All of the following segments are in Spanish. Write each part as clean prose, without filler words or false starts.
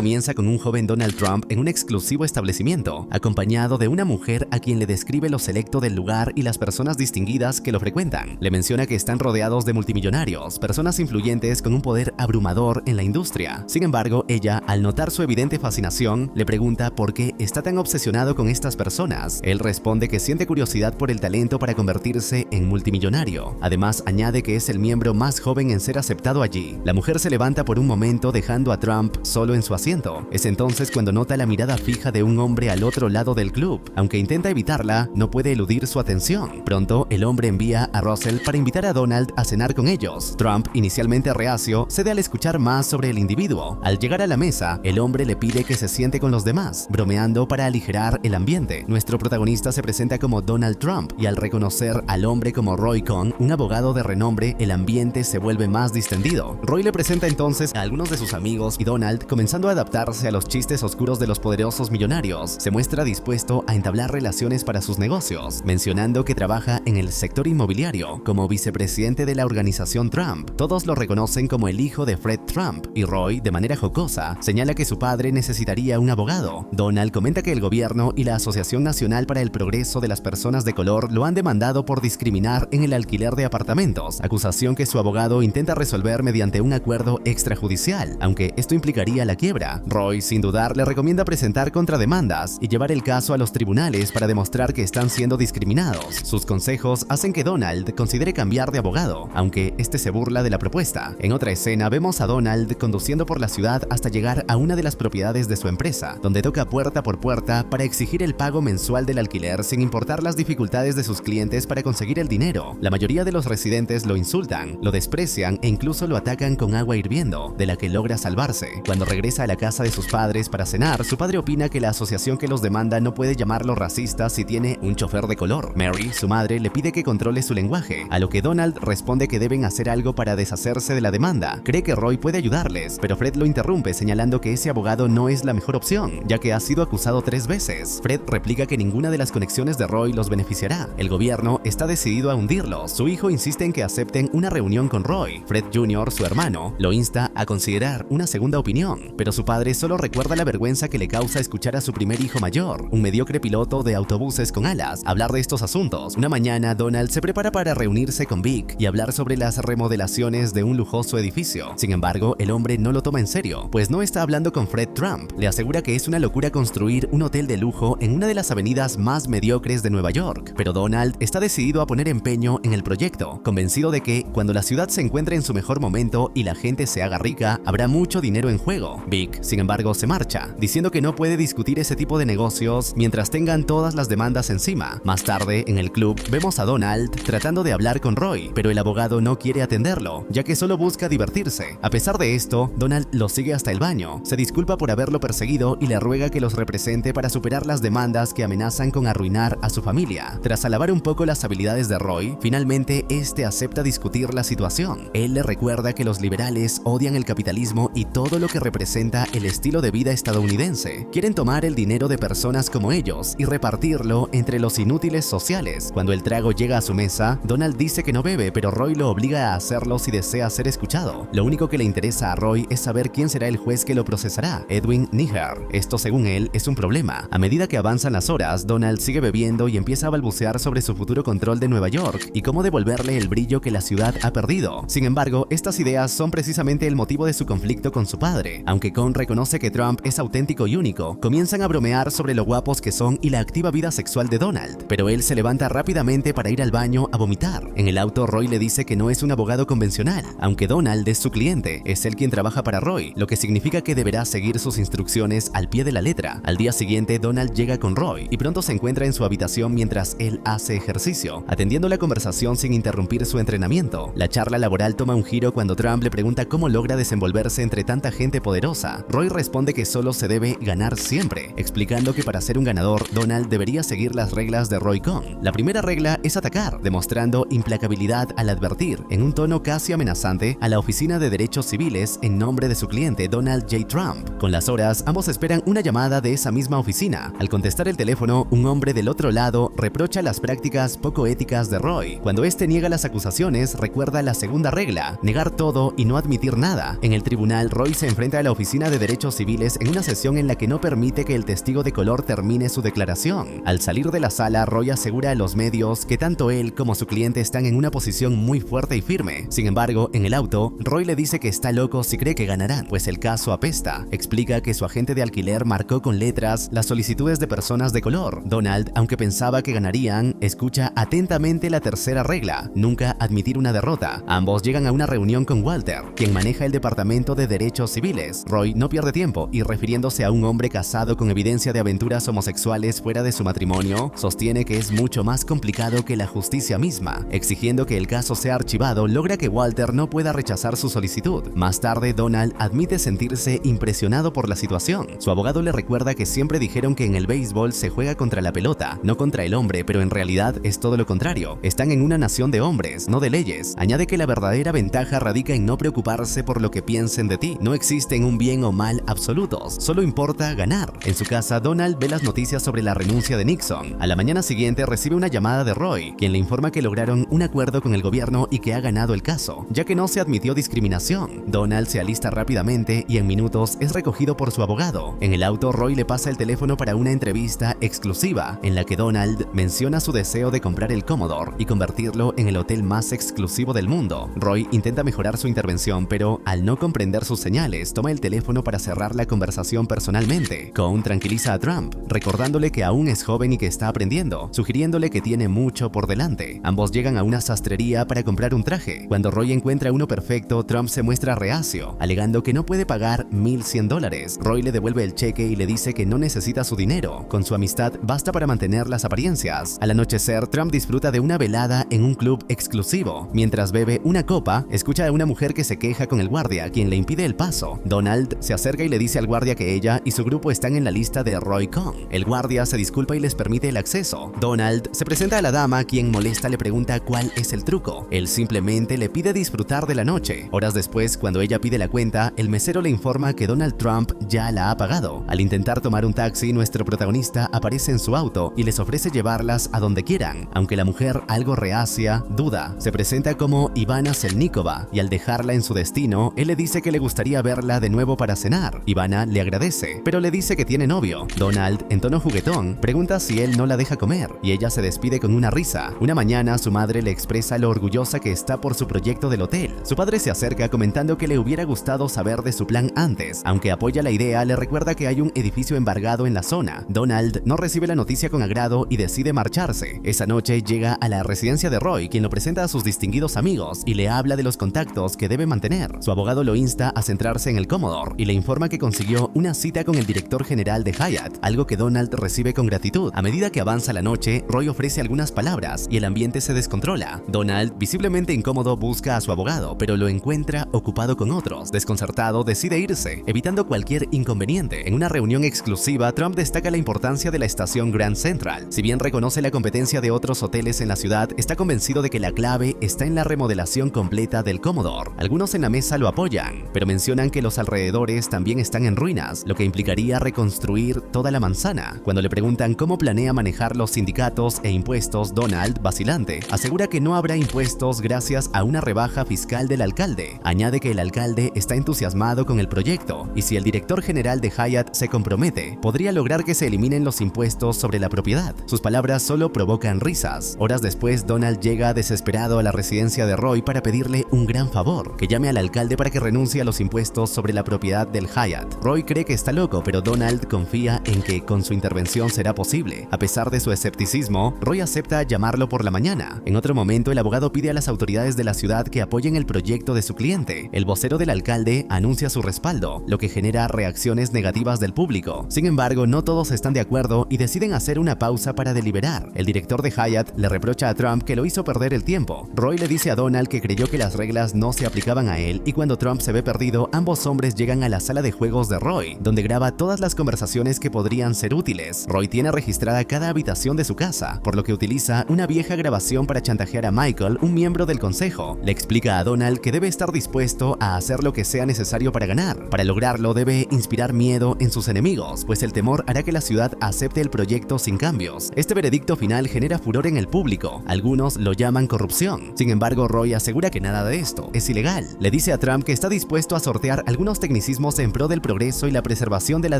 comienza con un joven Donald Trump en un exclusivo establecimiento, acompañado de una mujer a quien le describe lo selecto del lugar y las personas distinguidas que lo frecuentan. Le menciona que están rodeados de multimillonarios, personas influyentes con un poder abrumador en la industria. Sin embargo, ella, al notar su evidente fascinación, le pregunta por qué está tan obsesionado con estas personas. Él responde que siente curiosidad por el talento para convertirse en multimillonario. Además, añade que es el miembro más joven en ser aceptado allí. La mujer se levanta por un momento dejando a Trump solo en su asiento. Es entonces cuando nota la mirada fija de un hombre al otro lado del club. Aunque intenta evitarla, no puede eludir su atención. Pronto, el hombre envía a Russell para invitar a Donald a cenar con ellos. Trump, inicialmente reacio, cede al escuchar más sobre el individuo. Al llegar a la mesa, el hombre le pide que se siente con los demás, bromeando para aligerar el ambiente. Nuestro protagonista se presenta como Donald Trump y al reconocer al hombre como Roy Cohn, un abogado de renombre, el ambiente se vuelve más distendido. Roy le presenta entonces a algunos de sus amigos y Donald, comenzando a adaptarse a los chistes oscuros de los poderosos millonarios, se muestra dispuesto a entablar relaciones para sus negocios, mencionando que trabaja en el sector inmobiliario como vicepresidente de la organización Trump. Todos lo reconocen como el hijo de Fred Trump y Roy, de manera jocosa, señala que su padre necesitaría un abogado. Donald comenta que el gobierno y la Asociación Nacional para el Progreso de las Personas de Color lo han demandado por discriminar en el alquiler de apartamentos, acusación que su abogado intenta resolver mediante un acuerdo extrajudicial, aunque esto implicaría la quiebra. Roy, sin dudar, le recomienda presentar contrademandas y llevar el caso a los tribunales para demostrar que están siendo discriminados. Sus consejos hacen que Donald considere cambiar de abogado, aunque este se burla de la propuesta. En otra escena vemos a Donald conduciendo por la ciudad hasta llegar a una de las propiedades de su empresa, donde toca puerta por puerta para exigir el pago mensual del alquiler sin importar las dificultades de sus clientes para conseguir el dinero. La mayoría de los residentes lo insultan, lo desprecian e incluso lo atacan con agua hirviendo, de la que logra salvarse. Cuando regresa a la casa de sus padres para cenar, su padre opina que la asociación que los demanda no puede llamarlo racista si tiene un chofer de color. Mary, su madre, le pide que controle su lenguaje, a lo que Donald responde que deben hacer algo para deshacerse de la demanda. Cree que Roy puede ayudarles, pero Fred lo interrumpe señalando que ese abogado no es la mejor opción, ya que ha sido acusado 3 veces. Fred replica que ninguna de las conexiones de Roy los beneficiará. El gobierno está decidido a hundirlos. Su hijo insiste en que acepten una reunión con Roy. Fred Jr., su hermano, lo insta a considerar una segunda opinión, pero su padre solo recuerda la vergüenza que le causa escuchar a su primer hijo mayor, un mediocre piloto de autobuses con alas, hablar de estos asuntos. Una mañana, Donald se prepara para reunirse con Vic y hablar sobre las remodelaciones de un lujoso edificio. Sin embargo, el hombre no lo toma en serio, pues no está hablando con Fred Trump. Le asegura que es una locura construir un hotel de lujo en una de las avenidas más mediocres de Nueva York, pero Donald está decidido a poner empeño en el proyecto, convencido de que cuando la ciudad se encuentre en su mejor momento y la gente se haga rica, habrá mucho dinero en juego. Vic, sin embargo, se marcha, diciendo que no puede discutir ese tipo de negocios mientras tengan todas las demandas encima. Más tarde, en el club, vemos a Donald tratando de hablar con Roy, pero el abogado no quiere atenderlo, ya que solo busca divertirse. A pesar de esto, Donald lo sigue hasta el baño, se disculpa por haberlo perseguido y le ruega que los represente para superar las demandas que amenazan con arruinar a su familia. Tras alabar un poco las habilidades de Roy, finalmente este acepta discutir la situación. Él le recuerda que los liberales odian el capitalismo y todo lo que representa el estilo de vida estadounidense. Quieren tomar el dinero de personas como ellos y repartirlo entre los inútiles sociales. Cuando el trago llega a su mesa, Donald dice que no bebe, pero Roy lo obliga a hacerlo si desea ser escuchado. Lo único que le interesa a Roy es saber quién será el juez que lo procesará, Edwin Neher. Esto, según él, es un problema. A medida que avanzan las horas, Donald sigue bebiendo y empieza a balbucear sobre su futuro control de Nueva York y cómo devolverle el brillo que la ciudad ha perdido. Sin embargo, estas ideas son precisamente el motivo de su conflicto con su padre. Aunque Cohn reconoce que Trump es auténtico y único, comienzan a bromear sobre lo guapos que son y la activa vida sexual de Donald, pero él se levanta rápidamente para ir al baño a vomitar. En el auto, Roy le dice que no es un abogado convencional, aunque Donald es su cliente, es él quien trabaja para Roy, lo que significa que deberá seguir sus instrucciones al pie de la letra. Al día siguiente, Donald llega con Roy y pronto se encuentra en su habitación mientras él hace ejercicio, atendiendo la conversación sin interrumpir su entrenamiento. La charla laboral toma un giro cuando Trump le pregunta cómo logra desenvolverse entre tanta gente poderosa. Roy responde que solo se debe ganar siempre, explicando que para ser un ganador, Donald debería seguir las reglas de Roy Cohn. La primera regla es atacar, demostrando implacabilidad al advertir, en un tono casi amenazante, a la Oficina de Derechos Civiles en nombre de su cliente Donald J. Trump. Con las horas, ambos esperan una llamada de esa misma oficina. Al contestar el teléfono, un hombre del otro lado reprocha las prácticas poco éticas de Roy. Cuando este niega las acusaciones, recuerda la segunda regla, negar todo y no admitir nada. En el tribunal, Roy se enfrenta a la Oficina de derechos civiles en una sesión en la que no permite que el testigo de color termine su declaración. Al salir de la sala, Roy asegura a los medios que tanto él como su cliente están en una posición muy fuerte y firme. Sin embargo, en el auto, Roy le dice que está loco si cree que ganarán, pues el caso apesta. Explica que su agente de alquiler marcó con letras las solicitudes de personas de color. Donald, aunque pensaba que ganarían, escucha atentamente la tercera regla: nunca admitir una derrota. Ambos llegan a una reunión con Walter, quien maneja el departamento de derechos civiles. Roy no pierde tiempo y, refiriéndose a un hombre casado con evidencia de aventuras homosexuales fuera de su matrimonio, sostiene que es mucho más complicado que la justicia misma. Exigiendo que el caso sea archivado, logra que Walter no pueda rechazar su solicitud. Más tarde, Donald admite sentirse impresionado por la situación. Su abogado le recuerda que siempre dijeron que en el béisbol se juega contra la pelota, no contra el hombre, pero en realidad es todo lo contrario. Están en una nación de hombres, no de leyes. Añade que la verdadera ventaja radica en no preocuparse por lo que piensen de ti. No existen un bien o mal absolutos, solo importa ganar. En su casa, Donald ve las noticias sobre la renuncia de Nixon. A la mañana siguiente recibe una llamada de Roy, quien le informa que lograron un acuerdo con el gobierno y que ha ganado el caso, ya que no se admitió discriminación. Donald se alista rápidamente y en minutos es recogido por su abogado. En el auto, Roy le pasa el teléfono para una entrevista exclusiva en la que Donald menciona su deseo de comprar el Commodore y convertirlo en el hotel más exclusivo del mundo. Roy intenta mejorar su intervención, pero al no comprender sus señales, toma el teléfono para cerrar la conversación personalmente. Cohn tranquiliza a Trump, recordándole que aún es joven y que está aprendiendo, sugiriéndole que tiene mucho por delante. Ambos llegan a una sastrería para comprar un traje. Cuando Roy encuentra uno perfecto, Trump se muestra reacio, alegando que no puede pagar $1,100. Roy le devuelve el cheque y le dice que no necesita su dinero. Con su amistad basta para mantener las apariencias. Al anochecer, Trump disfruta de una velada en un club exclusivo. Mientras bebe una copa, escucha a una mujer que se queja con el guardia, quien le impide el paso. Donald se acerca y le dice al guardia que ella y su grupo están en la lista de Roy Cohn. El guardia se disculpa y les permite el acceso. Donald se presenta a la dama, quien molesta le pregunta cuál es el truco. Él simplemente le pide disfrutar de la noche. Horas después, cuando ella pide la cuenta, el mesero le informa que Donald Trump ya la ha pagado. Al intentar tomar un taxi, nuestro protagonista aparece en su auto y les ofrece llevarlas a donde quieran. Aunque la mujer, algo reacia, duda. Se presenta como Ivana Selnikova y al dejarla en su destino, él le dice que le gustaría verla de nuevo para cenar. Ivana le agradece, pero le dice que tiene novio. Donald, en tono juguetón, pregunta si él no la deja comer y ella se despide con una risa. Una mañana, su madre le expresa lo orgullosa que está por su proyecto del hotel. Su padre se acerca comentando que le hubiera gustado saber de su plan antes. Aunque apoya la idea, le recuerda que hay un edificio embargado en la zona. Donald no recibe la noticia con agrado y decide marcharse. Esa noche llega a la residencia de Roy, quien lo presenta a sus distinguidos amigos y le habla de los contactos que debe mantener. Su abogado lo insta a centrarse en el Commodore y le informa que consiguió una cita con el director general de Hyatt, algo que Donald recibe con gratitud. A medida que avanza la noche, Roy ofrece algunas palabras y el ambiente se descontrola. Donald, visiblemente incómodo, busca a su abogado, pero lo encuentra ocupado con otros. Desconcertado, decide irse, evitando cualquier inconveniente. En una reunión exclusiva, Trump destaca la importancia de la estación Grand Central. Si bien reconoce la competencia de otros hoteles en la ciudad, está convencido de que la clave está en la remodelación completa del Commodore. Algunos en la mesa lo apoyan, pero mencionan que los alrededores también están en ruinas, lo que implicaría reconstruir toda la manzana. Cuando le preguntan cómo planea manejar los sindicatos e impuestos, Donald, vacilante, asegura que no habrá impuestos gracias a una rebaja fiscal del alcalde. Añade que el alcalde está entusiasmado con el proyecto y si el director general de Hyatt se compromete, podría lograr que se eliminen los impuestos sobre la propiedad. Sus palabras solo provocan risas. Horas después, Donald llega desesperado a la residencia de Roy para pedirle un gran favor, que llame al alcalde para que renuncie a los impuestos sobre la propiedad del Hyatt. Roy cree que está loco, pero Donald confía en que con su intervención será posible. A pesar de su escepticismo, Roy acepta llamarlo por la mañana. En otro momento, el abogado pide a las autoridades de la ciudad que apoyen el proyecto de su cliente. El vocero del alcalde anuncia su respaldo, lo que genera reacciones negativas del público. Sin embargo, no todos están de acuerdo y deciden hacer una pausa para deliberar. El director de Hyatt le reprocha a Trump que lo hizo perder el tiempo. Roy le dice a Donald que creyó que las reglas no se aplicaban a él y cuando Trump se ve perdido, ambos hombres llegan a la sala de juegos de Roy, donde graba todas las conversaciones que podrían ser útiles. Roy tiene registrada cada habitación de su casa, por lo que utiliza una vieja grabación para chantajear a Michael, un miembro del consejo. Le explica a Donald que debe estar dispuesto a hacer lo que sea necesario para ganar. Para lograrlo, debe inspirar miedo en sus enemigos, pues el temor hará que la ciudad acepte el proyecto sin cambios. Este veredicto final genera furor en el público. Algunos lo llaman corrupción. Sin embargo, Roy asegura que nada de esto es ilegal. Le dice a Trump que está dispuesto a sortear algunos tecnicismos mismos en pro del progreso y la preservación de la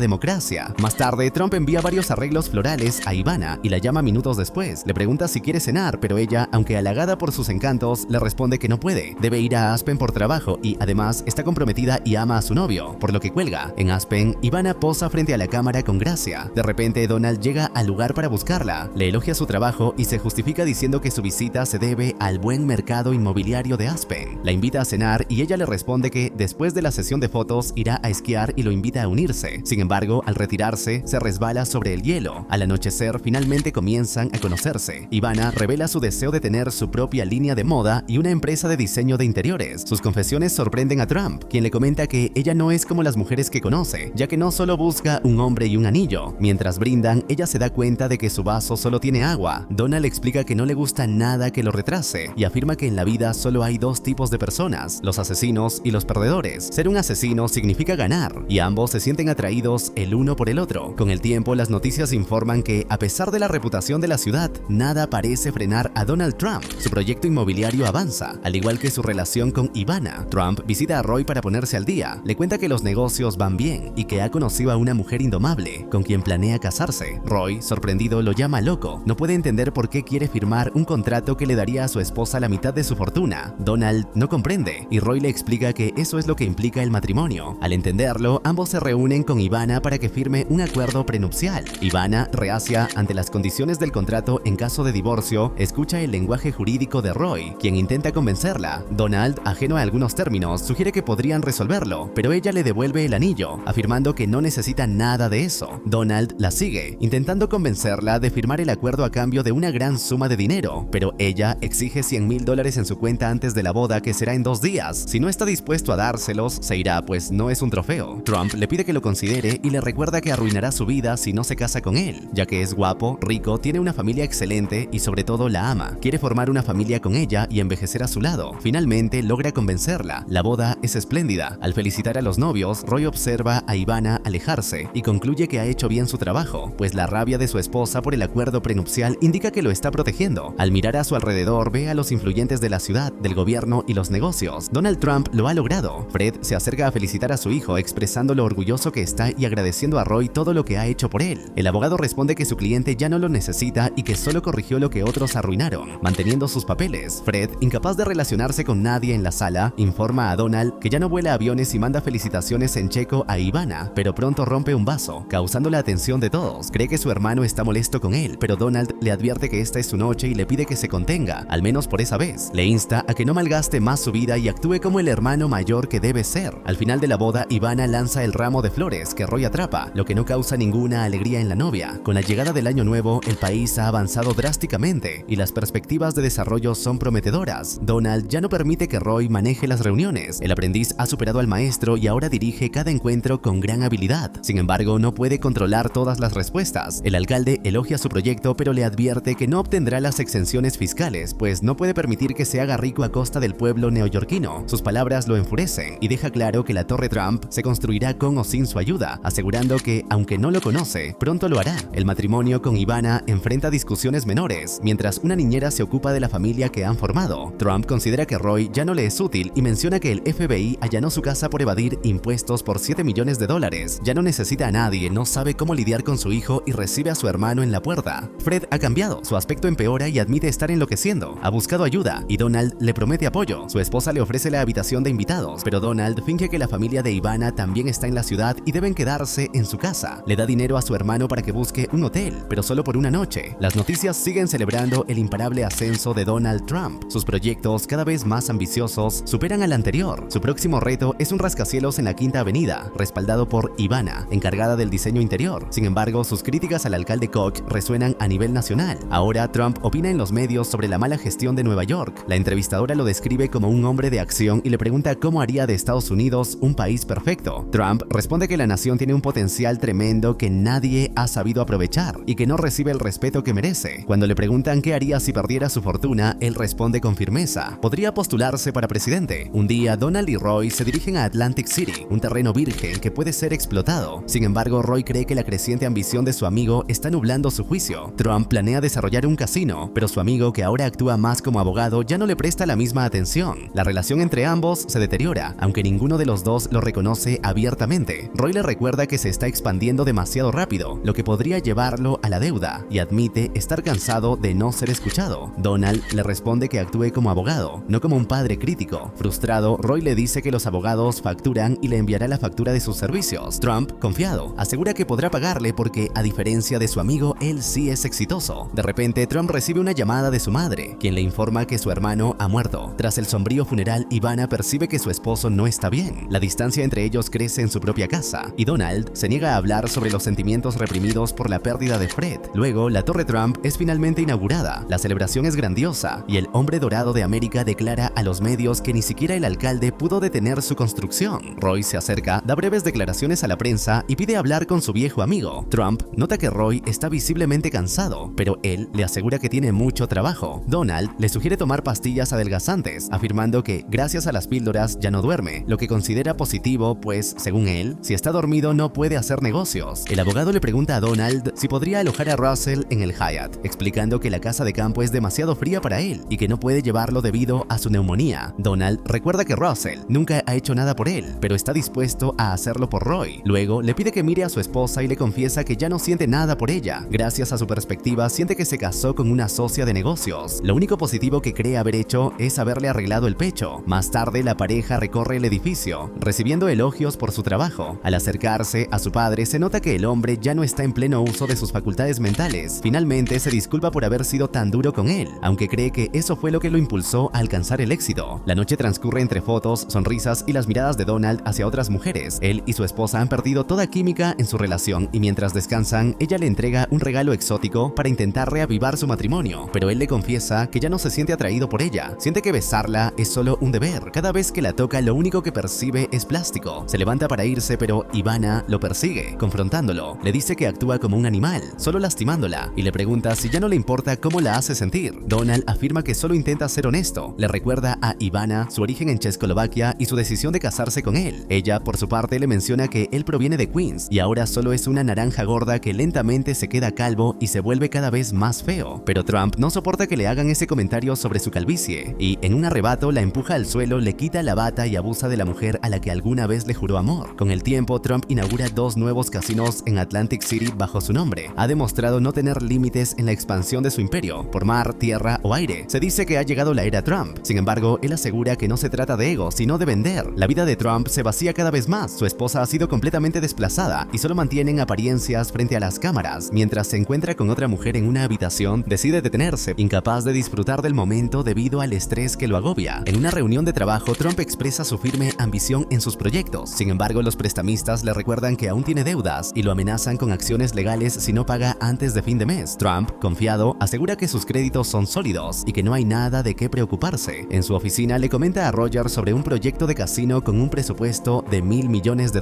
democracia. Más tarde, Trump envía varios arreglos florales a Ivana y la llama minutos después. Le pregunta si quiere cenar, pero ella, aunque halagada por sus encantos, le responde que no puede. Debe ir a Aspen por trabajo y, además, está comprometida y ama a su novio, por lo que cuelga. En Aspen, Ivana posa frente a la cámara con gracia. De repente, Donald llega al lugar para buscarla, le elogia su trabajo y se justifica diciendo que su visita se debe al buen mercado inmobiliario de Aspen. La invita a cenar y ella le responde que, después de la sesión de fotos, irá a esquiar y lo invita a unirse. Sin embargo, al retirarse, se resbala sobre el hielo. Al anochecer, finalmente comienzan a conocerse. Ivana revela su deseo de tener su propia línea de moda y una empresa de diseño de interiores. Sus confesiones sorprenden a Trump, quien le comenta que ella no es como las mujeres que conoce, ya que no solo busca un hombre y un anillo. Mientras brindan, ella se da cuenta de que su vaso solo tiene agua. Donald explica que no le gusta nada que lo retrase y afirma que en la vida solo hay dos tipos de personas, los asesinos y los perdedores. Ser un asesino significa ganar y ambos se sienten atraídos el uno por el otro. Con el tiempo, las noticias informan que, a pesar de la reputación de la ciudad, nada parece frenar a Donald Trump. Su proyecto inmobiliario avanza, al igual que su relación con Ivana. Trump visita a Roy para ponerse al día. Le cuenta que los negocios van bien y que ha conocido a una mujer indomable con quien planea casarse. Roy, sorprendido, lo llama loco. No puede entender por qué quiere firmar un contrato que le daría a su esposa la mitad de su fortuna. Donald no comprende y Roy le explica que eso es lo que implica el matrimonio. Al entenderlo, ambos se reúnen con Ivana para que firme un acuerdo prenupcial. Ivana, reacia ante las condiciones del contrato en caso de divorcio, escucha el lenguaje jurídico de Roy, quien intenta convencerla. Donald, ajeno a algunos términos, sugiere que podrían resolverlo, pero ella le devuelve el anillo, afirmando que no necesita nada de eso. Donald la sigue, intentando convencerla de firmar el acuerdo a cambio de una gran suma de dinero, pero ella exige $100,000 en su cuenta antes de la boda, que será en 2 días. Si no está dispuesto a dárselos, se irá, pues no es un trofeo. Trump le pide que lo considere y le recuerda que arruinará su vida si no se casa con él, ya que es guapo, rico, tiene una familia excelente y sobre todo la ama. Quiere formar una familia con ella y envejecer a su lado. Finalmente logra convencerla. La boda es espléndida. Al felicitar a los novios, Roy observa a Ivana alejarse y concluye que ha hecho bien su trabajo, pues la rabia de su esposa por el acuerdo prenupcial indica que lo está protegiendo. Al mirar a su alrededor, ve a los influyentes de la ciudad, del gobierno y los negocios. Donald Trump lo ha logrado. Fred se acerca a felicitar a su hijo, expresando lo orgulloso que está y agradeciendo a Roy todo lo que ha hecho por él. El abogado responde que su cliente ya no lo necesita y que solo corrigió lo que otros arruinaron, manteniendo sus papeles. Fred, incapaz de relacionarse con nadie en la sala, informa a Donald que ya no vuela aviones y manda felicitaciones en checo a Ivana, pero pronto rompe un vaso, causando la atención de todos. Cree que su hermano está molesto con él, pero Donald le advierte que esta es su noche y le pide que se contenga, al menos por esa vez. Le insta a que no malgaste más su vida y actúe como el hermano mayor que debe ser. Al final de la boda, Ivana lanza el ramo de flores que Roy atrapa, lo que no causa ninguna alegría en la novia. Con la llegada del año nuevo, el país ha avanzado drásticamente y las perspectivas de desarrollo son prometedoras. Donald ya no permite que Roy maneje las reuniones. El aprendiz ha superado al maestro y ahora dirige cada encuentro con gran habilidad. Sin embargo, no puede controlar todas las respuestas. El alcalde elogia su proyecto, pero le advierte que no obtendrá las exenciones fiscales, pues no puede permitir que se haga rico a costa del pueblo neoyorquino. Sus palabras lo enfurecen y deja claro que la Torre Trump se construirá con o sin su ayuda, asegurando que, aunque no lo conoce, pronto lo hará. El matrimonio con Ivana enfrenta discusiones menores, mientras una niñera se ocupa de la familia que han formado. Trump considera que Roy ya no le es útil y menciona que el FBI allanó su casa por evadir impuestos por $7 millones. Ya no necesita a nadie, no sabe cómo lidiar con su hijo y recibe a su hermano en la puerta. Fred ha cambiado, su aspecto empeora y admite estar enloqueciendo. Ha buscado ayuda y Donald le promete apoyo. Su esposa le ofrece la habitación de invitados, pero Donald finge que la familia de Ivana también está en la ciudad y deben quedarse en su casa. Le da dinero a su hermano para que busque un hotel, pero solo por una noche. Las noticias siguen celebrando el imparable ascenso de Donald Trump. Sus proyectos, cada vez más ambiciosos, superan al anterior. Su próximo reto es un rascacielos en la Quinta Avenida, respaldado por Ivana, encargada del diseño interior. Sin embargo, sus críticas al alcalde Koch resuenan a nivel nacional. Ahora, Trump opina en los medios sobre la mala gestión de Nueva York. La entrevistadora lo describe como un hombre de acción y le pregunta cómo haría de Estados Unidos un país perfecto. Trump responde que la nación tiene un potencial tremendo que nadie ha sabido aprovechar y que no recibe el respeto que merece. Cuando le preguntan qué haría si perdiera su fortuna, él responde con firmeza: podría postularse para presidente. Un día, Donald y Roy se dirigen a Atlantic City, un terreno virgen que puede ser explotado. Sin embargo, Roy cree que la creciente ambición de su amigo está nublando su juicio. Trump planea desarrollar un casino, pero su amigo, que ahora actúa más como abogado, ya no le presta la misma atención. La relación entre ambos se deteriora, aunque ninguno de los dos lo reconoce abiertamente. Roy le recuerda que se está expandiendo demasiado rápido, lo que podría llevarlo a la deuda, y admite estar cansado de no ser escuchado. Donald le responde que actúe como abogado, no como un padre crítico. Frustrado, Roy le dice que los abogados facturan y le enviará la factura de sus servicios. Trump, confiado, asegura que podrá pagarle porque, a diferencia de su amigo, él sí es exitoso. De repente, Trump recibe una llamada de su madre, quien le informa que su hermano ha muerto. Tras el sombrío funeral, Ivana percibe que su esposo no está bien. La distancia entre ellos crece en su propia casa, y Donald se niega a hablar sobre los sentimientos reprimidos por la pérdida de Fred. Luego, la Torre Trump es finalmente inaugurada. La celebración es grandiosa, y el hombre dorado de América declara a los medios que ni siquiera el alcalde pudo detener su construcción. Roy se acerca, da breves declaraciones a la prensa y pide hablar con su viejo amigo. Trump nota que Roy está visiblemente cansado, pero él le asegura que tiene mucho trabajo. Donald le sugiere tomar pastillas adelgazantes, afirmando que gracias a las píldoras ya no duerme, lo que considera positivo, pues, según él, si está dormido no puede hacer negocios. El abogado le pregunta a Donald si podría alojar a Russell en el Hyatt, explicando que la casa de campo es demasiado fría para él y que no puede llevarlo debido a su neumonía. Donald recuerda que Russell nunca ha hecho nada por él, pero está dispuesto a hacerlo por Roy. Luego le pide que mire a su esposa y le confiesa que ya no siente nada por ella. Gracias a su perspectiva, siente que se casó con una socia de negocios. Lo único positivo que cree haber hecho es haberle arreglado el pecho. Más tarde, la pareja recorre el edificio, recibiendo elogios por su trabajo. Al acercarse a su padre, se nota que el hombre ya no está en pleno uso de sus facultades mentales. Finalmente, se disculpa por haber sido tan duro con él, aunque cree que eso fue lo que lo impulsó a alcanzar el éxito. La noche transcurre entre fotos, sonrisas y las miradas de Donald hacia otras mujeres. Él y su esposa han perdido toda química en su relación y mientras descansan, ella le entrega un regalo exótico para intentar reavivar su matrimonio, pero él le confiesa que ya no se siente atraído por ella. Siente que besarla es solo un deber. Cada vez que la toca, lo único que percibe es plástico. Se levanta para irse, pero Ivana lo persigue, confrontándolo. Le dice que actúa como un animal, solo lastimándola, y le pregunta si ya no le importa cómo la hace sentir. Donald afirma que solo intenta ser honesto. Le recuerda a Ivana su origen en Checoslovaquia y su decisión de casarse con él. Ella, por su parte, le menciona que él proviene de Queens y ahora solo es una naranja gorda que lentamente se queda calvo y se vuelve cada vez más feo. Pero Trump no soporta que le hagan ese comentario sobre su calvicie y, en un arrebato, la empuja al suelo, le quita la bata y abusa de la mujer a la que alguna vez le juró amor. Con el tiempo, Trump inaugura 2 nuevos casinos en Atlantic City bajo su nombre. Ha demostrado no tener límites en la expansión de su imperio, por mar, tierra o aire. Se dice que ha llegado la era Trump. Sin embargo, él asegura que no se trata de ego, sino de vender. La vida de Trump se vacía cada vez más. Su esposa ha sido completamente desplazada y solo mantienen apariencias frente a las cámaras. Mientras se encuentra con otra mujer en una habitación, decide detenerse, incapaz de disfrutar del momento debido al estrés que lo agobia. En una reunión de trabajo, Trump expresa su firme ambición en sus proyectos. Sin embargo, los prestamistas le recuerdan que aún tiene deudas y lo amenazan con acciones legales si no paga antes de fin de mes. Trump, confiado, asegura que sus créditos son sólidos y que no hay nada de qué preocuparse. En su oficina le comenta a Roger sobre un proyecto de casino con un presupuesto de $1.000 millones.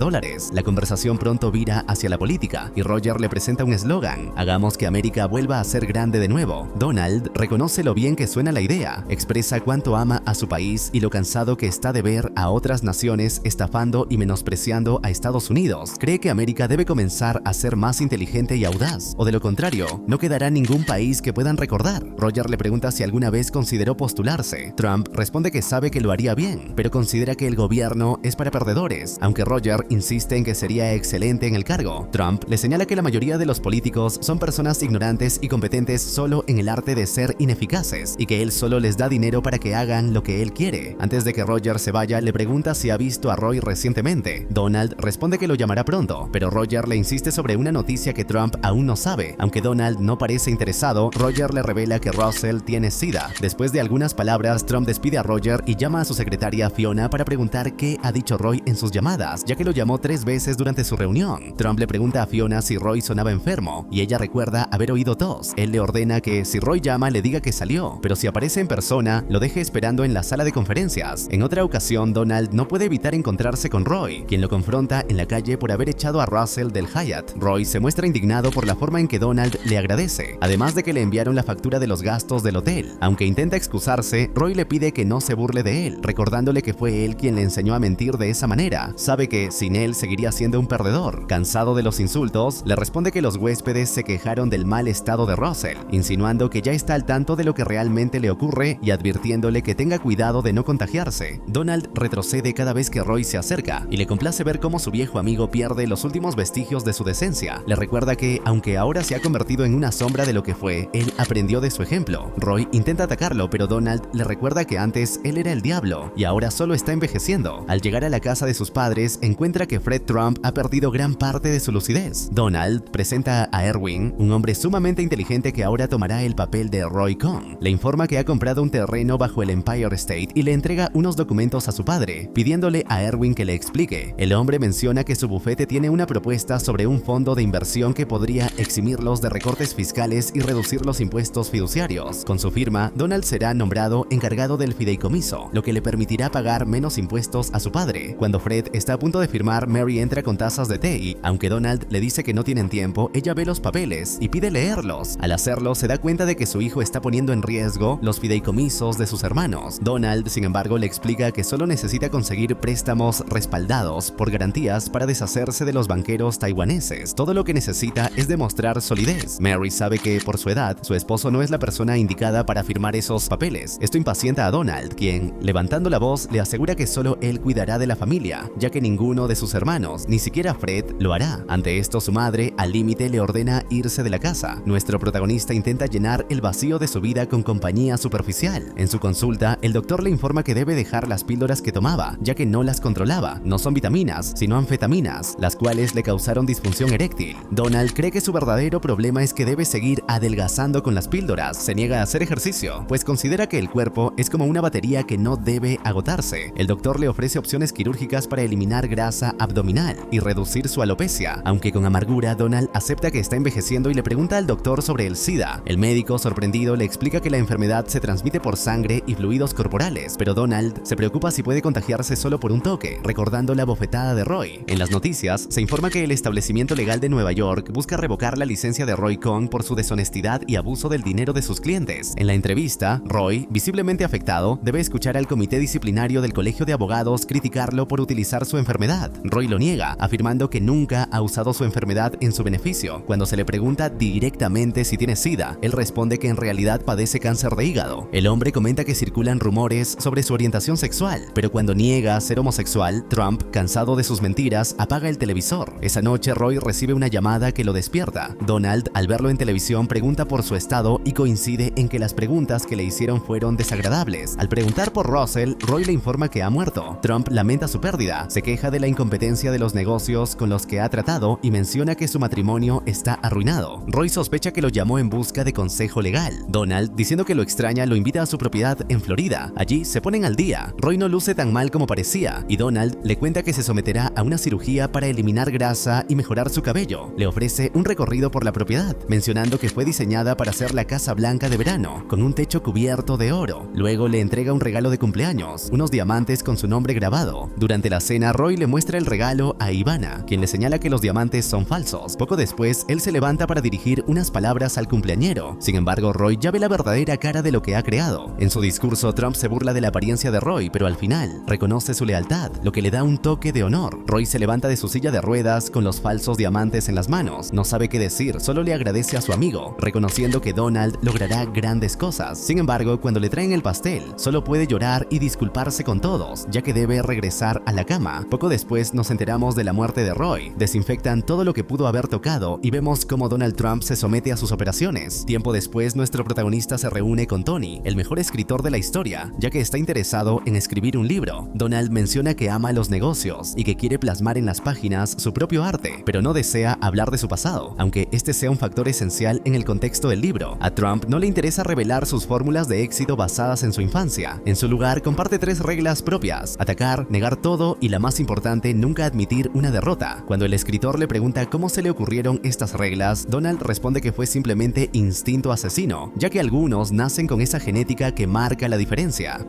La conversación pronto vira hacia la política y Roger le presenta un eslogan: hagamos que América vuelva a ser grande de nuevo. Donald reconoce lo bien que suena la idea, expresa cuánto ama a su país y lo cansado que está de ver a otras naciones estafando y menospreciando a Estados Unidos. Cree que América debe comenzar a ser más inteligente y audaz, o de lo contrario, no quedará ningún país que puedan recordar. Roger le pregunta si alguna vez consideró postularse. Trump responde que sabe que lo haría bien, pero considera que el gobierno es para perdedores, aunque Roger insiste en que sería excelente en el cargo. Trump le señala que la mayoría de los políticos son personas ignorantes y competentes solo en el arte de ser ineficaces, y que él solo les da dinero para que hagan lo que él quiere. Antes de que Roger se vaya, le pregunta si ha visto a Roy recientemente. Donald responde que lo llamará pronto, pero Roger le insiste sobre una noticia que Trump aún no sabe. Aunque Donald no parece interesado, Roger le revela que Russell tiene SIDA. Después de algunas palabras, Trump despide a Roger y llama a su secretaria Fiona para preguntar qué ha dicho Roy en sus llamadas, ya que lo llamó 3 veces durante su reunión. Trump le pregunta a Fiona si Roy sonaba enfermo, y ella recuerda haber oído tos. Él le ordena que si Roy llama le diga que salió, pero si aparece en persona, lo deje esperando en la sala de conferencias. En otra ocasión, Donald no puede evitar encontrarse con Roy, quien lo confronta en la calle por haber echado a Russell del Hyatt. Roy se muestra indignado por la forma en que Donald le agradece, además de que le enviaron la factura de los gastos del hotel. Aunque intenta excusarse, Roy le pide que no se burle de él, recordándole que fue él quien le enseñó a mentir de esa manera. Sabe que sin él seguiría siendo un perdedor. Cansado de los insultos, le responde que los huéspedes se quejaron del mal estado de Russell, insinuando que ya está al tanto de lo que realmente le ocurre y advirtiéndole que tenga cuidado de no contagiarse. Donald retrocede cada vez que Roy se acerca y le complace ver cómo su viejo amigo pierde los últimos vestigios de su decencia. Le recuerda que, aunque ahora se ha convertido en una sombra de lo que fue, él aprendió de su ejemplo. Roy intenta atacarlo, pero Donald le recuerda que antes él era el diablo y ahora solo está envejeciendo. Al llegar a la casa de sus padres, encuentra que Fred Trump ha perdido gran parte de su lucidez. Donald presenta a Erwin, un hombre sumamente inteligente que ahora tomará el papel de Roy Cohn. Le informa que ha comprado un terreno bajo el Empire State y le entrega unos documentos a su padre, pidiéndole a Erwin que le explique. El hombre menciona que su bufete tiene una propuesta sobre un fondo de inversión que podría eximirlos de recortes fiscales y reducir los impuestos fiduciarios. Con su firma, Donald será nombrado encargado del fideicomiso, lo que le permitirá pagar menos impuestos a su padre. Cuando Fred está a punto de firmar, Mary entra con tazas de té y, aunque Donald le dice que no tienen tiempo, ella ve los papeles y pide leerlos. Al hacerlo, se da cuenta de que su hijo está poniendo en riesgo los fideicomisos de sus hermanos. Donald, sin embargo, le explica que solo necesita conseguir préstamos respaldados por garantías para deshacerse de los banqueros taiwaneses. Todo lo que necesita es demostrar solidez. Mary sabe que, por su edad, su esposo no es la persona indicada para firmar esos papeles. Esto impacienta a Donald, quien, levantando la voz, le asegura que solo él cuidará de la familia, ya que ninguno de sus hermanos, ni siquiera Fred, lo hará. Ante esto, su madre, al límite, le ordena irse de la casa. Nuestro protagonista intenta llenar el vacío de su vida con compañía superficial. En su consulta, el doctor le informa que debe dejar las píldoras que tomaba, ya que no las controlaba. No son vitaminas, sino anfetaminas, las cuales le causaron disfunción eréctil. Donald cree que su verdadero problema es que debe seguir adelgazando con las píldoras. Se niega a hacer ejercicio, pues considera que el cuerpo es como una batería que no debe agotarse. El doctor le ofrece opciones quirúrgicas para eliminar grasa abdominal y reducir su alopecia. Aunque con amargura, Donald acepta que está envejeciendo y le pregunta al doctor sobre el SIDA. El médico, sorprendido, le explica que la enfermedad se transmite por sangre y fluidos corporales, pero Donald se preocupa si puede contagiarse solo por un toque, recordando la bofetada de Roy. En las noticias, se informa que el establecimiento legal de Nueva York busca revocar la licencia de Roy Cohn por su deshonestidad y abuso del dinero de sus clientes. En la entrevista, Roy, visiblemente afectado, debe escuchar al comité disciplinario del colegio de abogados criticarlo por utilizar su enfermedad. Roy lo niega, afirmando que nunca ha usado su enfermedad en su beneficio. Cuando se le pregunta directamente si tiene SIDA, él responde que en realidad padece cáncer de hígado. El hombre comenta que circulan rumores sobre su orientación sexual, pero cuando niega ser homosexual, Trump, cansado de sus mentiras, apaga el televisor. Esa noche, Roy recibe una llamada que lo despierta. Donald, al verlo en televisión, pregunta por su estado y coincide en que las preguntas que le hicieron fueron desagradables. Al preguntar por Russell, Roy le informa que ha muerto. Trump lamenta su pérdida, se queja de la incompetencia de los negocios con los que ha tratado y menciona que su matrimonio está arruinado. Roy sospecha que lo llamó en busca de consejo legal. Donald, diciendo que lo extraña, lo invita a su propiedad en Florida. Allí se ponen al día. Roy no luce tan mal como parecía y Donald le cuenta que se someterá a una cirugía para eliminar grasa y mejorar su cabello. Le ofrece un recorrido por la propiedad, mencionando que fue diseñada para ser la Casa Blanca de verano, con un techo cubierto de oro. Luego le entrega un regalo de cumpleaños, unos diamantes con su nombre grabado. Durante la cena, Roy le muestra el regalo a Ivana, quien le señala que los diamantes son falsos. Poco después, él se levanta para dirigir unas palabras al cumpleañero. Sin embargo, Roy ya ve la verdadera cara de lo que ha creado. En su discurso, Trump se burla de la apariencia de Roy, pero al final reconoce su lealtad, lo que le da un toque de honor. Roy se levanta de su silla de ruedas con los falsos diamantes en las manos. No sabe qué decir, solo le agradece a su amigo, reconociendo que Donald logrará grandes cosas. Sin embargo, cuando le traen el pastel, solo puede llorar y disculparse con todos, ya que debe regresar a la cama. Poco después nos enteramos de la muerte de Roy. Desinfectan todo lo que pudo haber tocado y vemos cómo Donald Trump se somete a sus operaciones. Tiempo después, nuestro protagonista se reúne con Tony, el mejor escritor de la historia, ya que está interesado en escribir un libro. Donald menciona que ama los negocios y que quiere plasmar en las páginas su propio arte, pero no desea hablar de su pasado, aunque este sea un factor esencial en el contexto del libro. A Trump no le interesa revelar sus fórmulas de éxito basadas en su infancia. En su lugar, comparte 3 reglas propias: atacar, negar todo y, la más importante, nunca admitir una derrota. Cuando el escritor le pregunta cómo se le ocurrieron estas reglas, Donald responde que fue simplemente instinto asesino, ya que algunos nacen con esa genética que marca la diferencia.